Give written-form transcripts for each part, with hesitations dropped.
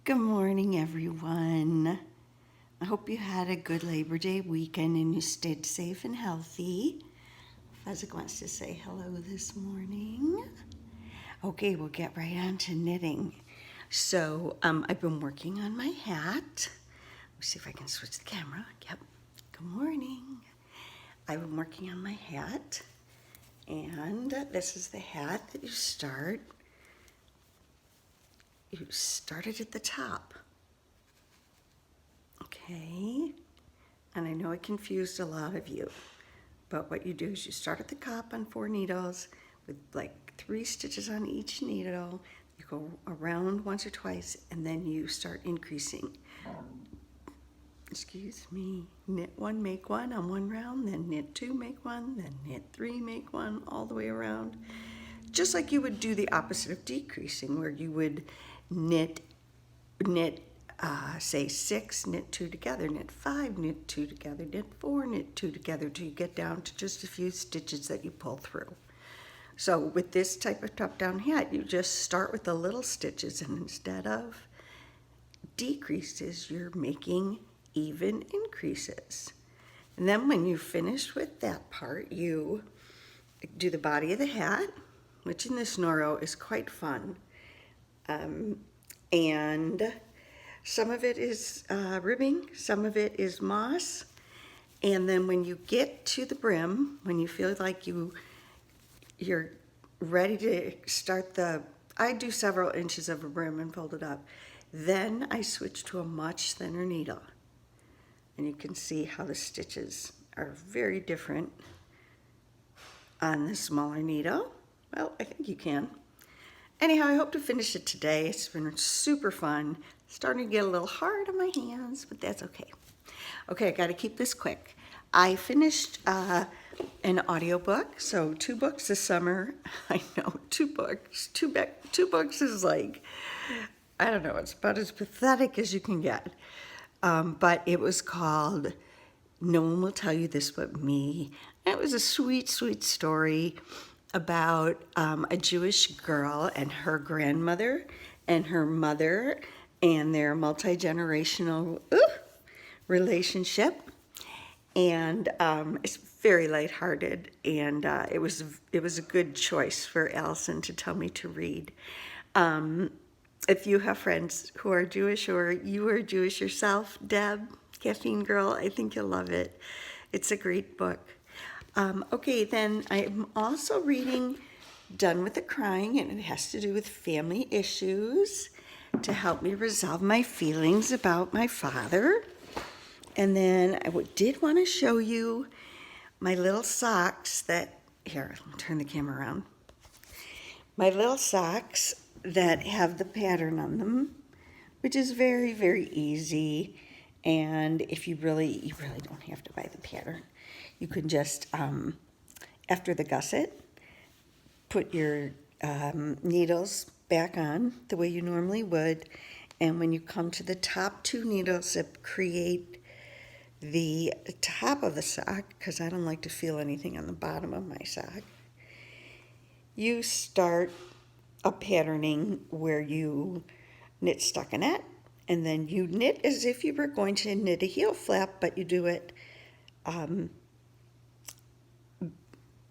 Good morning, everyone. I hope you had a good Labor Day weekend and you stayed safe and healthy. Fezzik wants to say hello this morning. Okay, we'll get right on to knitting. So I've been working on my hat. Let's see if I can switch the camera. Yep. Good morning. I've been working on my hat, and this is the hat that you start. You started at the top. Okay, and I know I confused a lot of you, but what you do is you start at the top on 4 needles with like 3 stitches on each needle. You go around once or twice, and then you start increasing. Excuse me. Knit 1, make 1 on 1 round, then knit 2, make 1, then knit 3, make 1, all the way around. Just like you would do the opposite of decreasing, where you would knit say 6, knit 2 together, knit 5, knit 2 together, knit 4, knit 2 together, till you get down to just a few stitches that you pull through. So with this type of top-down hat, you just start with the little stitches, and instead of decreases, you're making even increases. And then when you finish with that part, you do the body of the hat, which in this Noro is quite fun. And some of it is ribbing, some of it is moss. And then when you get to the brim, when you feel like you're ready to start I do several inches of a brim and fold it up. Then I switch to a much thinner needle. And you can see how the stitches are very different on the smaller needle. Well, I think you can. Anyhow, I hope to finish it today. It's been super fun. Starting to get a little hard on my hands, but that's okay. Okay, I got to keep this quick. I finished an audiobook, so 2 books this summer. I know, 2 books. 2 books is like, I don't know, it's about as pathetic as you can get. But it was called No One Will Tell You This But Me. It was a sweet, sweet story about a Jewish girl and her grandmother and her mother and their multi-generational relationship. And it's very lighthearted, and it was a good choice for Allison to tell me to read. If you have friends who are Jewish, or you are Jewish yourself, Deb, Caffeine Girl, I think you'll love it. It's a great book. Okay, then I'm also reading Done with the Crying, and it has to do with family issues to help me resolve my feelings about my father. And then I did want to show you my little socks that, here, let me turn the camera around. My little socks that have the pattern on them, which is very, very easy. And if you really don't have to buy the pattern. You can just, after the gusset, put your needles back on the way you normally would. And when you come to the top 2 needles that create the top of the sock, because I don't like to feel anything on the bottom of my sock, you start a patterning where you knit stockinette, and then you knit as if you were going to knit a heel flap, but you do it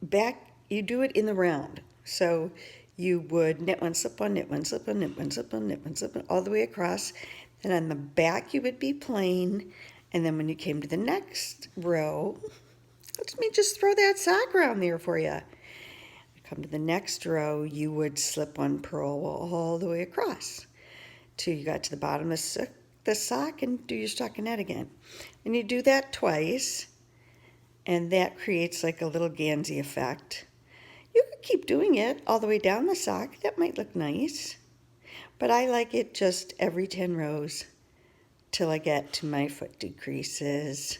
back, you do it in the round. So you would knit 1, slip 1, knit 1, slip 1, knit 1, slip 1, knit 1, slip 1, all the way across. Then on the back you would be plain, and then when you came to the next row, let me just throw that sock around there for you. Come to the next row, you would slip 1 purl all the way across till you got to the bottom of the sock and do your stockinette again. And you do that twice, and that creates like a little Gansey effect. You could keep doing it all the way down the sock. That might look nice, but I like it just every 10 rows till I get to my foot decreases.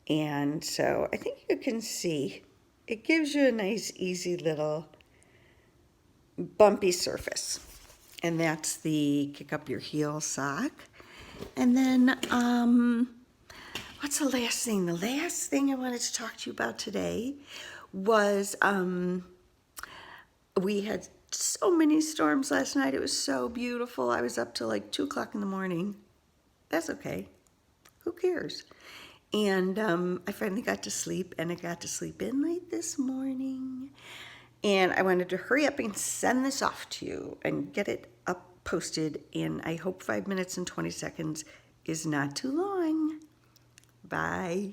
And so I think you can see it gives you a nice, easy little bumpy surface. And that's the kick up your heel sock. And then, what's the last thing? The last thing I wanted to talk to you about today was we had so many storms last night. It was so beautiful. I was up till like 2 o'clock in the morning. That's okay. Who cares? And I finally got to sleep, and I got to sleep in late this morning. And I wanted to hurry up and send this off to you and get it up posted. And I hope 5 minutes and 20 seconds is not too long. Bye.